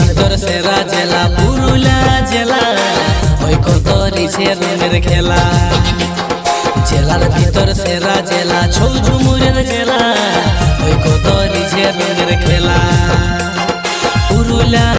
ভিতর সেরা জেলা পুরুলিয়া জেলা, ওই কত রিছে রঙের খেলা। জেলার ভিতর সেরা জেলা ছৌঝুমুরের জেলা, ওই কত রিছে রঙের খেলা পুরুলিয়া।